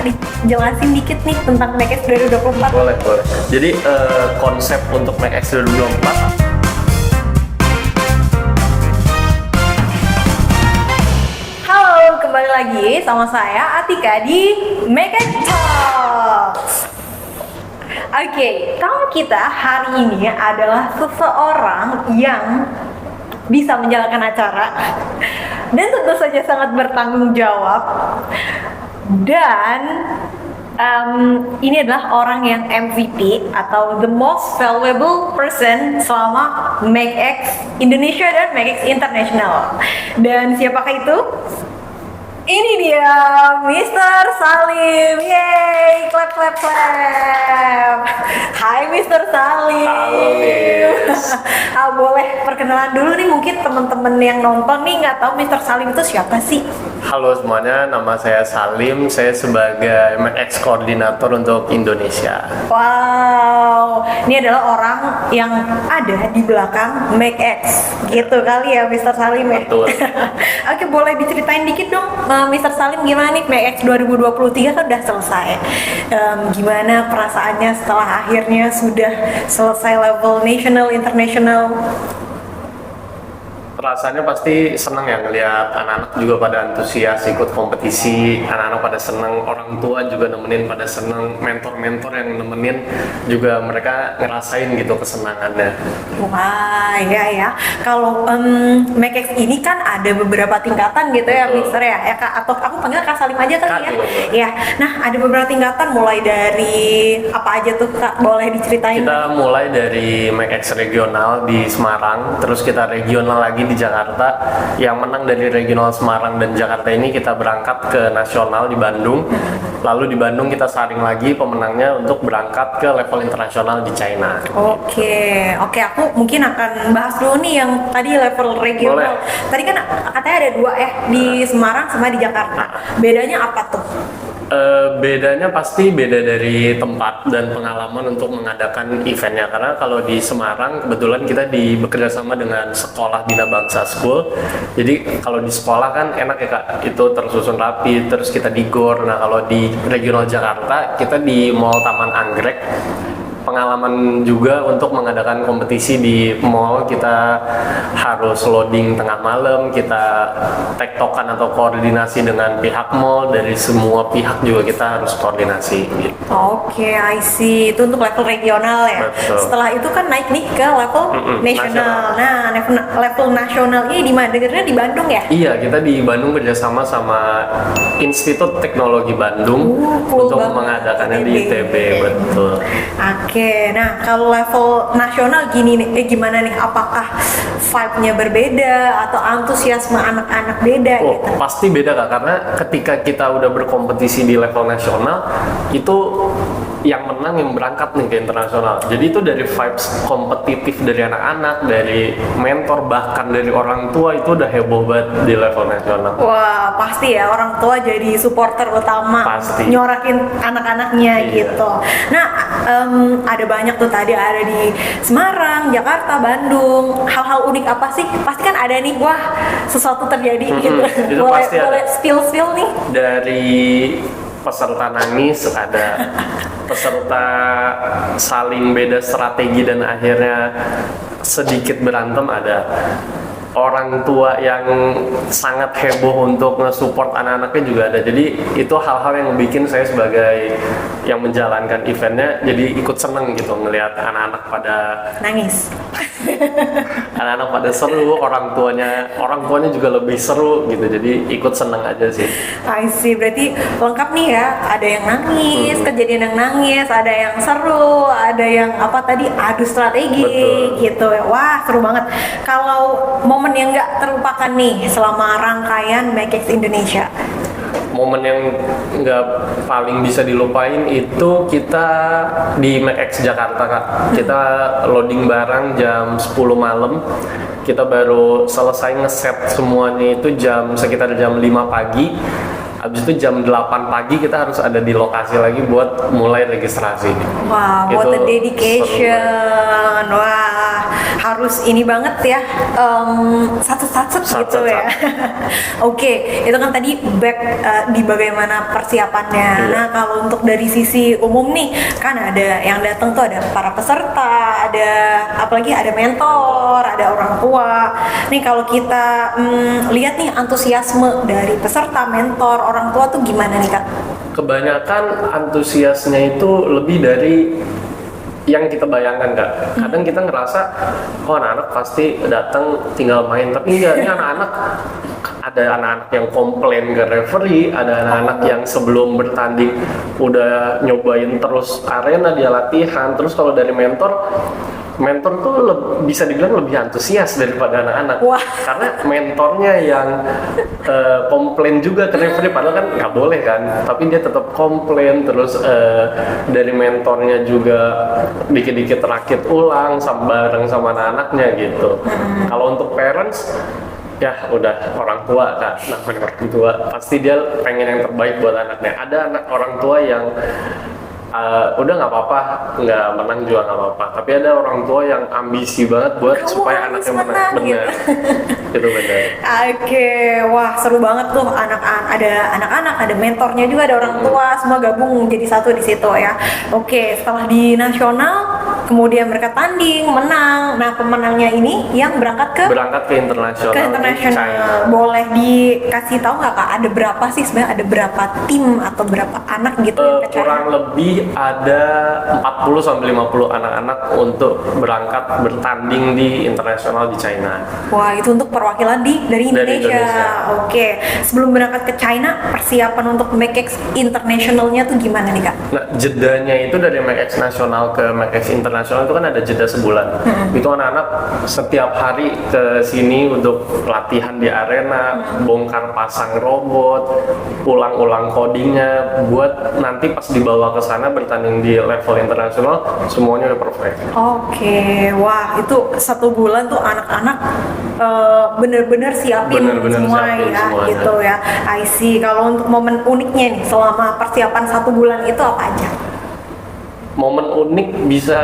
dijelasin dikit nih tentang Mac X 2024? Boleh. Jadi konsep untuk Mac X 2024 kembali lagi sama saya Atika di Make It Talks. Oke, tamu kita hari ini adalah seseorang yang bisa menjalankan acara dan tentu saja sangat bertanggung jawab. Dan ini adalah orang yang MVP atau the most valuable person selama Make X Indonesia dan Make X International. Dan siapakah itu? Ini dia, Mr. Salim. Yeay, clap. Hai Mr. Salim. Halo Miss. Boleh perkenalan dulu nih, mungkin teman-teman yang nonton nih nggak tahu Mr. Salim itu siapa sih? Halo semuanya, nama saya Salim. Saya sebagai Mac X koordinator untuk Indonesia. Wow, ini adalah orang yang ada di belakang Mac X, gitu kali ya Mr. Salim ya? Betul. Oke, boleh diceritain dikit dong Mr. Salim, gimana nih Mac X 2023 kan udah selesai. Gimana perasaannya setelah akhirnya sudah selesai level national, international? Rasanya pasti senang ya ngelihat anak-anak juga pada antusias ikut kompetisi, anak-anak pada senang, orang tua juga nemenin pada senang, mentor-mentor yang nemenin juga mereka ngerasain gitu kesenangannya. Wah, ya. Kalau Mac X ini kan ada beberapa tingkatan gitu ya, Mister ya, Kak, atau aku panggil Kak Salim aja kali ya. Ya, nah ada beberapa tingkatan mulai dari apa aja tuh Kak, boleh diceritain? Kita mulai dari Mac X regional di Semarang, terus kita regional lagi di Jakarta. Yang menang dari regional Semarang dan Jakarta ini kita berangkat ke nasional di Bandung. Lalu di Bandung kita saring lagi pemenangnya untuk berangkat ke level internasional di China. Oke, aku mungkin akan bahas dulu nih yang tadi level regional. Boleh. Tadi kan katanya ada dua ya, di Semarang sama di Jakarta. Bedanya apa tuh? Bedanya pasti beda dari tempat dan pengalaman untuk mengadakan eventnya, karena kalau di Semarang kebetulan kita bekerja sama dengan sekolah Bina Bangsa School. Jadi kalau di sekolah kan enak ya Kak, itu tersusun rapi, terus kita di GOR. Nah kalau di regional Jakarta kita di Mall Taman Anggrek. Pengalaman juga untuk mengadakan kompetisi di mall, kita harus loading tengah malam, kita tektokan atau koordinasi dengan pihak mall, dari semua pihak juga kita harus koordinasi gitu. Oke, I see. Itu untuk level regional ya. Betul. Setelah itu kan naik nih ke level nasional. Nah, level nasional ini di mana? Dengarnya di Bandung ya? Iya, kita di Bandung kerjasama sama Institut Teknologi Bandung cool untuk banget. mengadakannya di ITB, betul. Oke, nah kalau level nasional gimana nih? Apakah vibe-nya berbeda atau antusiasme anak-anak beda gitu? Pasti beda Kak, karena ketika kita udah berkompetisi di level nasional, itu yang menang yang berangkat nih ke internasional. Jadi itu dari vibes kompetitif dari anak-anak, dari mentor, bahkan dari orang tua, itu udah heboh banget di level nasional. Wah, pasti ya, orang tua jadi supporter utama, Pasti. nyorakin anak-anaknya gitu. Nah, ada banyak tuh tadi, ada di Semarang, Jakarta, Bandung. Hal-hal unik apa sih? Pasti kan ada nih, wah sesuatu terjadi gitu. Itu pasti ada. Boleh spill nih? Dari peserta nangis, ada peserta saling beda strategi dan akhirnya sedikit berantem, ada orang tua yang sangat heboh untuk nge-support anak-anaknya juga ada. Jadi itu hal-hal yang bikin saya sebagai yang menjalankan eventnya jadi ikut seneng gitu ngelihat anak-anak pada Nangis. anak-anak pada seru, orang tuanya juga lebih seru gitu, jadi ikut seneng aja sih. I see, berarti lengkap nih ya, ada yang nangis, kejadian yang nangis, ada yang seru, ada yang apa tadi, adu strategi. Betul. Gitu ya. Wah seru banget. Kalau momen yang nggak terlupakan nih selama rangkaian Make X Indonesia? Momen yang nggak paling bisa dilupain itu kita di Mac X Jakarta Kak. Kita loading barang jam 10 malam. Kita baru selesai ngeset semuanya itu sekitar jam 5 pagi. Habis itu jam 8 pagi kita harus ada di lokasi lagi buat mulai registrasi. Wah, what a dedication. Wah, harus ini banget ya, satu-satu gitu ya. Oke, itu kan tadi back di bagaimana persiapannya. Nah, kalau untuk dari sisi umum nih, kan ada yang datang tuh ada para peserta, ada apalagi ada mentor, ada orang tua. Nih kalau kita lihat nih antusiasme dari peserta, mentor, orang tua tuh gimana nih Kak? Kebanyakan antusiasnya itu lebih dari yang kita bayangkan Kak. Kadang kita ngerasa, oh anak-anak pasti datang tinggal main, tapi enggak, ini anak-anak ada anak-anak yang komplain ke referee, ada anak-anak yang sebelum bertanding udah nyobain terus arena, dia latihan. Terus kalau dari mentor tuh bisa dibilang lebih antusias daripada anak-anak. Karena mentornya yang komplain juga ke referee, padahal kan nggak boleh kan, tapi dia tetap komplain. Terus dari mentornya juga dikit-dikit rakit ulang bareng sama anak-anaknya gitu. Kalau untuk parents, ya udah orang tua kan, namanya orang tua pasti dia pengen yang terbaik buat anaknya. Ada orang tua yang udah nggak apa-apa, nggak menang juga nggak apa-apa, tapi ada orang tua yang ambisi banget buat supaya anaknya menang. Bener. Itu bener. Oke, wah seru banget tuh, ada anak-anak, ada mentornya juga, ada orang tua, semua gabung jadi satu di situ ya. Oke, setelah di nasional, kemudian mereka tanding, menang. Nah, pemenangnya ini yang berangkat ke internasional. Boleh dikasih tahu nggak Kak, ada berapa sih sebenarnya, ada berapa tim atau berapa anak gitu yang ke China? Kurang lebih ada 40 sampai 50 anak-anak untuk berangkat bertanding di internasional di China. Wah, itu untuk perwakilan dari Indonesia. Oke, sebelum berangkat ke China, persiapan untuk MakeX Internationalnya tuh gimana nih Kak? Nah, jedanya itu dari MakeX Nasional ke MakeX Internasional itu kan ada jeda sebulan. Itu anak-anak setiap hari ke sini untuk latihan di arena, bongkar pasang robot, ulang-ulang codingnya, buat nanti pas dibawa ke sana bertanding di level internasional semuanya udah perfect. Oke, wah itu 1 bulan tuh anak-anak bener-bener siapin semua ya, gitu ya. I see. Kalau untuk momen uniknya nih selama persiapan 1 bulan itu apa aja? Momen unik bisa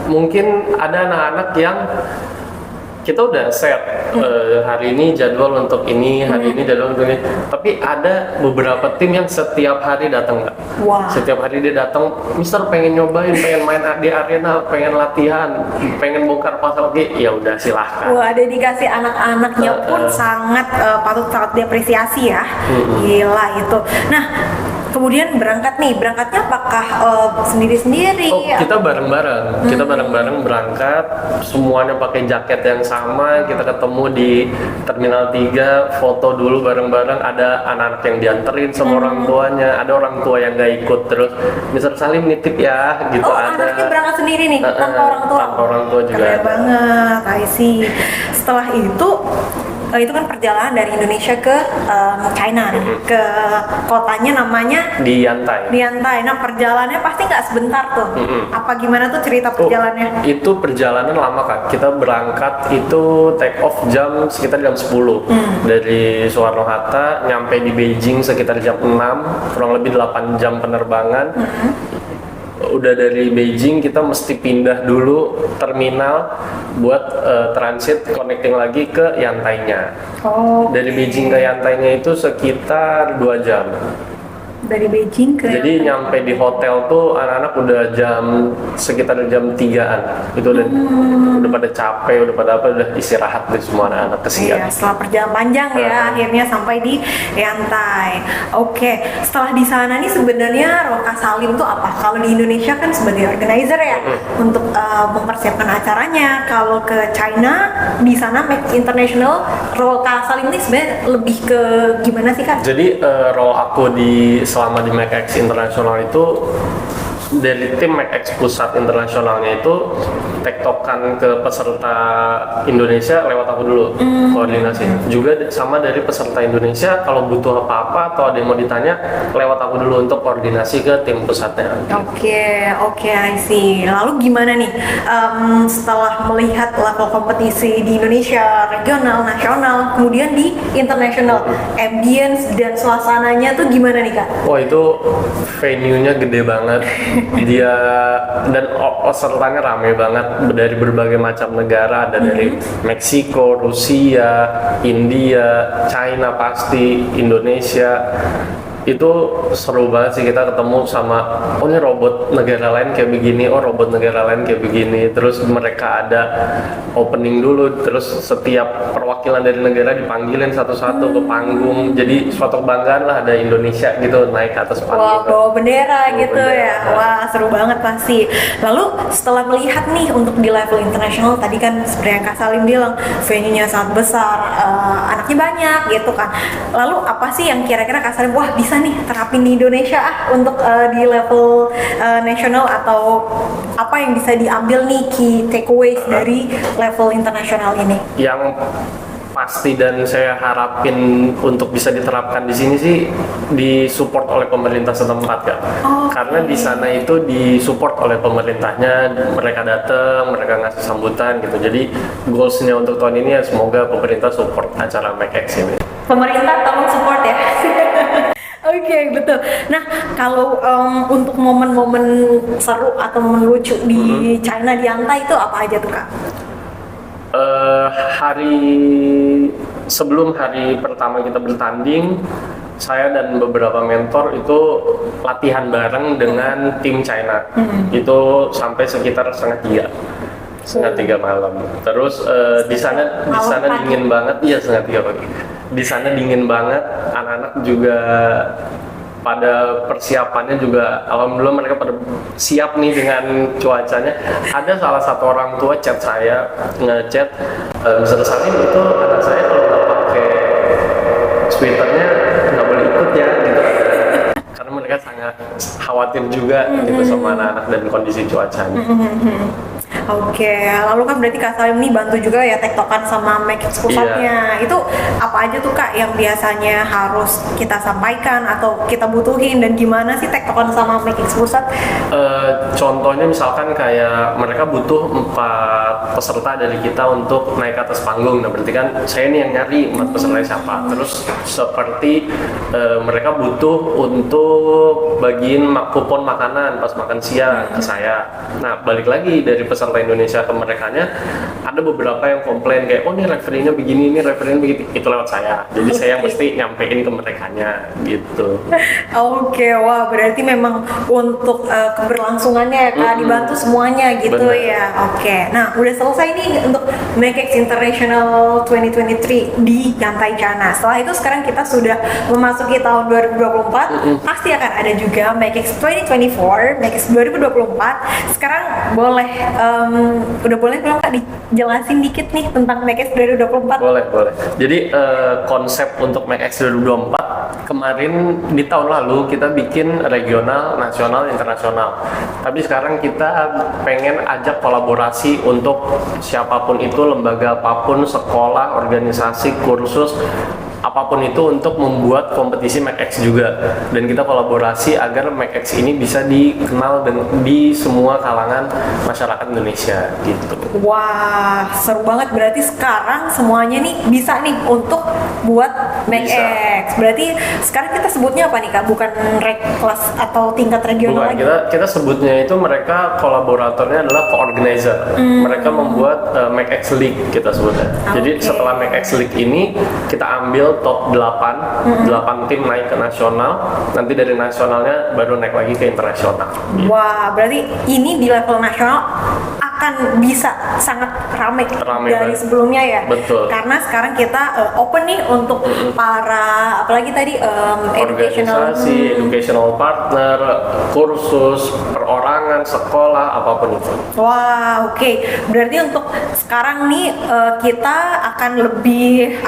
mungkin ada anak-anak yang kita udah set hari ini jadwal untuk ini, hari ini jadwal untuk ini, tapi ada beberapa tim yang setiap hari datang Kak. Setiap hari dia datang, Mister pengen nyobain, pengen main di arena, pengen latihan, pengen bongkar pasang. Oke, ya udah silahkan. Wah, dedikasi anak-anaknya pun sangat patut diapresiasi ya. Gila itu. Nah, kemudian berangkatnya apakah sendiri-sendiri? Oh, kita bareng-bareng. Kita bareng-bareng berangkat, semuanya pakai jaket yang sama. Kita ketemu di Terminal 3, foto dulu bareng-bareng. Ada anak-anak yang dianterin sama orang tuanya, ada orang tua yang gak ikut. Terus Mister Salim nitip ya, gitu. Anaknya berangkat sendiri nih, tanpa orang tua? Tanpa orang tua juga. Keren banget, I see. Setelah itu kan perjalanan dari Indonesia ke China nih, ke kotanya namanya di Yantai. Nah, perjalanannya pasti nggak sebentar tuh. Apa gimana tuh cerita perjalanannya? Itu perjalanan lama Kak. Kita berangkat itu take off sekitar jam 10 dari Soekarno-Hatta, nyampe di Beijing sekitar jam 6, kurang lebih 8 jam penerbangan. Udah dari Beijing kita mesti pindah dulu terminal buat transit connecting lagi ke Yantainya. Dari Beijing ke Yantainya itu sekitar 2 jam. Dari Beijing ke Jadi nyampe di hotel tuh anak-anak udah sekitar jam 3-an. Itu udah pada capek, udah pada udah istirahat deh semua anak-anak kesian. Iya, setelah perjalanan panjang ya, akhirnya sampai di Yantai. Oke, setelah di sana nih sebenarnya Roka Salim tuh apa? Kalau di Indonesia kan sebagai organizer ya, untuk mempersiapkan acaranya. Kalau ke China, di sana MakeX International, Roka Salim ini sebenarnya lebih ke gimana sih Kak? Jadi role aku selama di MakeX Internasional itu dari tim MakeX pusat internasionalnya itu tektokan ke peserta Indonesia lewat aku dulu koordinasi. Juga sama dari peserta Indonesia kalau butuh apa-apa atau ada yang mau ditanya lewat aku dulu untuk koordinasi ke tim pusatnya. Oke, I see. Lalu gimana nih setelah melihat level kompetisi di Indonesia, regional, nasional, kemudian di internasional, ambience dan suasananya tuh gimana nih Kak? Wah, itu venue-nya gede banget. Dia dan pesertanya rame banget dari berbagai macam negara, ada dari Meksiko, Rusia, India, China pasti, Indonesia. Itu seru banget sih, kita ketemu sama oh ini robot negara lain kayak begini, oh robot negara lain kayak begini, terus mereka ada opening dulu, terus setiap perwakilan dari negara dipanggilin satu-satu ke panggung, jadi suatu kebanggaan lah ada Indonesia gitu naik ke atas Wah, panggung. bawa bendera Bawa gitu bendera. ya. Wah, seru banget pasti. Lalu setelah melihat nih untuk di level internasional, tadi kan seperti yang Kak Salim bilang, venue-nya sangat besar, anaknya banyak gitu kan. Lalu apa sih yang kira-kira Kak Salim, wah bisa nih terapin di Indonesia untuk di level nasional, atau apa yang bisa diambil nih key takeaways dari level internasional ini? Yang pasti dan saya harapin untuk bisa diterapkan di sini sih disupport oleh pemerintah setempat Kak. Karena di sana itu disupport oleh pemerintahnya, mereka datang, mereka ngasih sambutan gitu. Jadi goalsnya untuk tahun ini ya semoga pemerintah support acara Make X ini. Pemerintah tolong support ya. Oke, betul. Nah, kalau untuk momen-momen seru atau momen lucu di China di Yantai itu apa aja tuh Kak? Sebelum hari pertama kita bertanding, saya dan beberapa mentor itu latihan bareng dengan tim China. Itu sampai sekitar setengah tiga malam. Terus di sana dingin banget, iya setengah tiga pagi. Di sana dingin banget, anak-anak juga pada persiapannya juga alhamdulillah mereka pada siap nih dengan cuacanya. Ada salah satu orang tua chat saya, ngechat, Mr. Salim itu anak saya kalau nggak pakai sweaternya nggak boleh ikut ya gitu. Karena mereka sangat khawatir juga gitu sama anak-anak dan kondisi cuacanya. Oke, lalu kan berarti Kak Salim nih bantu juga ya tektokan sama Make X pusatnya. Itu apa aja tuh Kak yang biasanya harus kita sampaikan atau kita butuhin, dan gimana sih tektokan sama Make X pusat? Contohnya misalkan kayak mereka butuh 4 peserta dari kita untuk naik ke atas panggung. Nah berarti kan saya nih yang nyari 4 peserta siapa. Terus seperti mereka butuh untuk bagiin kupon makanan pas makan siang ke saya. Nah balik lagi dari peserta Indonesia ke merekanya, ada beberapa yang komplain kayak oh ini referee-nya begini, ini referee-nya begitu, itu lewat saya. Jadi saya yang mesti nyampein ke merekanya gitu. Oke, wah berarti memang untuk keberlangsungannya ya Kak, dibantu semuanya gitu. Bener. Ya. Oke, nah udah selesai nih untuk Make X International 2023 di Yantai China. Setelah itu sekarang kita sudah memasuki tahun 2024, pasti akan ada juga Make X 2024, Make X 2024. Sekarang boleh, udah boleh belum Kak dijelasin dikit nih tentang Make X 2024? Boleh. Jadi konsep untuk Make X 2024 kemarin di tahun lalu kita bikin regional, nasional, internasional. Tapi sekarang kita pengen ajak kolaborasi untuk siapapun itu, lembaga apapun, sekolah, organisasi, kursus, apapun itu untuk membuat kompetisi Make X juga. Dan kita kolaborasi agar Make X ini bisa dikenal di semua kalangan masyarakat Indonesia gitu. Wah, seru banget. Berarti sekarang semuanya nih bisa nih untuk buat Make Bisa. X. Berarti sekarang kita sebutnya apa nih Kak? Bukan kelas atau tingkat regional Bukan, lagi? kita sebutnya itu mereka kolaboratornya adalah co-organizer. Mereka membuat Make X League kita sebutnya. Jadi Oke. setelah Make X League ini kita ambil top 8 tim naik ke nasional. Nanti dari nasionalnya baru naik lagi ke internasional. Wah, berarti ini di level nasional akan bisa sangat ramai Ramai dari banget. sebelumnya ya. Betul. Karena sekarang kita open nih untuk para, apalagi tadi Organisasi, educational partner, kursus, perorangan, sekolah, apapun itu. Wah, oke. Berarti untuk sekarang nih kita akan lebih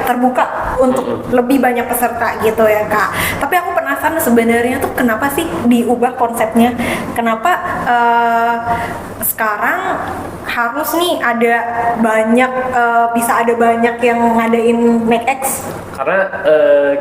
terbuka untuk lebih banyak peserta gitu ya Kak. Tapi aku penasaran sebenarnya tuh kenapa sih diubah konsepnya? Kenapa sekarang harus nih ada banyak bisa ada banyak yang ngadain Make X? Karena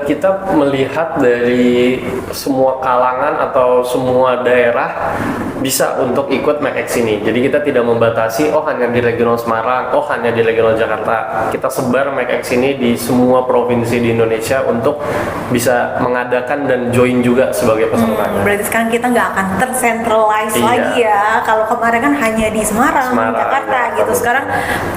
kita melihat dari semua kalangan atau semua daerah bisa untuk ikut MakeX ini. Jadi kita tidak membatasi, oh hanya di regional Semarang, oh hanya di regional Jakarta. Kita sebar MakeX ini di semua provinsi di Indonesia untuk bisa mengadakan dan join juga sebagai pesertanya. Berarti sekarang kita nggak akan tercentralize Iya. lagi ya. Kalau kemarin kan hanya di Semarang, Jakarta ya, gitu. betul. Sekarang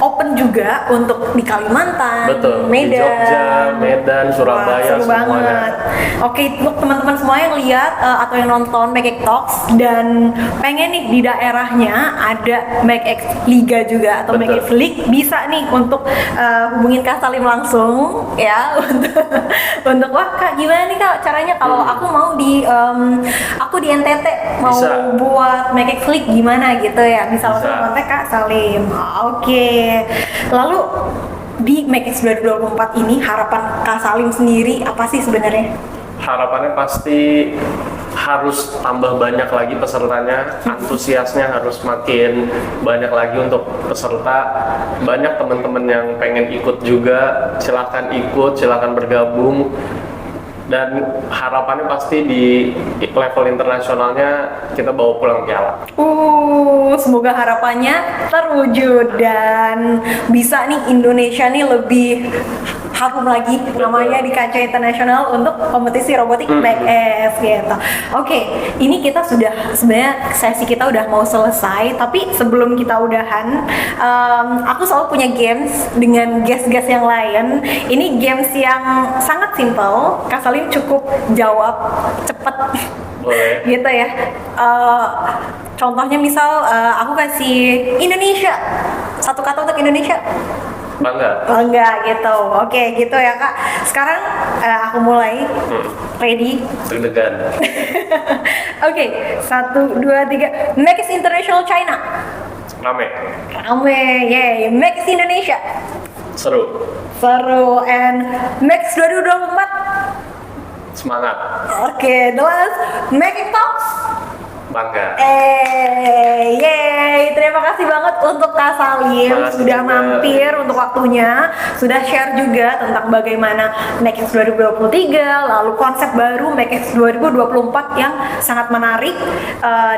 open juga untuk di Kalimantan, Betul, Medan, di Jogja, Medan, Surabaya, Wah, seru semuanya. banget. Oke, untuk teman-teman semua yang lihat atau yang nonton MakeX Talks dan pengen nih di daerahnya ada MakeX Liga juga atau Betul. MakeX League, bisa nih untuk hubungin Kak Salim langsung ya untuk wah Kak gimana nih Kak caranya kalau aku mau aku di NTT mau Bisa. buat MakeX League gimana gitu ya, bisa langsung Bisa. kontak Kak Salim. Oke. Lalu di MakeX 2024 ini harapan Kak Salim sendiri apa sih sebenarnya? Harapannya pasti harus tambah banyak lagi pesertanya, antusiasnya harus makin banyak lagi untuk peserta. Banyak teman-teman yang pengen ikut juga, silakan ikut, silakan bergabung. Dan harapannya pasti di level internasionalnya kita bawa pulang piala. Semoga harapannya terwujud dan bisa nih Indonesia nih lebih harum lagi namanya di kancah internasional untuk kompetisi robotik MakeX gitu. Oke, ini kita sudah sebenarnya sesi kita udah mau selesai, tapi sebelum kita udahan, aku selalu punya games dengan guest-guest yang lain. Ini games yang sangat simple. Kak Salim cukup jawab cepet. Boleh. Gitu ya. Contohnya misal aku kasih Indonesia, satu kata untuk Indonesia. Bangga. Bangga gitu. Oke, gitu ya Kak. Sekarang aku mulai. Ready? Deg-degan. Oke, 1, 2, 3. MakeX International China. Rame. Rame, yay. MakeX Indonesia. Seru. Seru. And MakeX 2024. Semangat. Oke, the last MakeX Talks. Bangga. Yeay, terima kasih banget untuk Kak Salim Terima kasih sudah juga. mampir untuk waktunya, sudah share juga tentang bagaimana MakeX 2023, lalu konsep baru MakeX 2024 yang sangat menarik.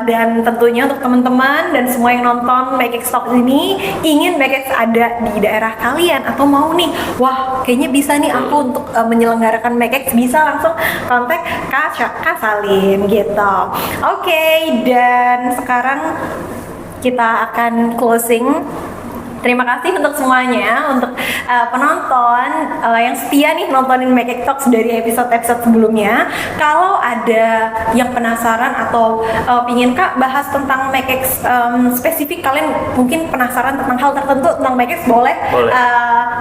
Dan tentunya untuk teman-teman dan semua yang nonton MakeX Talk ini ingin MakeX ada di daerah kalian atau mau nih, wah kayaknya bisa nih aku untuk menyelenggarakan MakeX, bisa langsung kontak Kak Salim gitu. Oke, dan sekarang kita akan closing. Terima kasih untuk semuanya, untuk penonton yang setia nih nontonin MakeX Talks dari episode-episode sebelumnya. Kalau ada yang penasaran atau pingin Kak bahas tentang MakeX spesifik, kalian mungkin penasaran tentang hal tertentu tentang MakeX, boleh.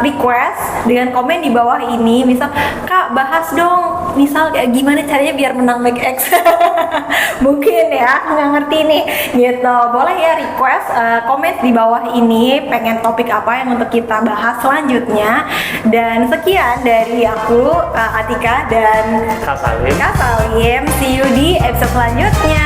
Request dengan komen di bawah ini. Misal Kak bahas dong, misal kayak gimana caranya biar menang MakeX. Mungkin ya, nggak ngerti nih gitu. Boleh ya request komen di bawah ini pengen topik apa yang untuk kita bahas selanjutnya. Dan sekian dari aku, Atika dan Kak Salim. Kak Salim. See you di episode selanjutnya.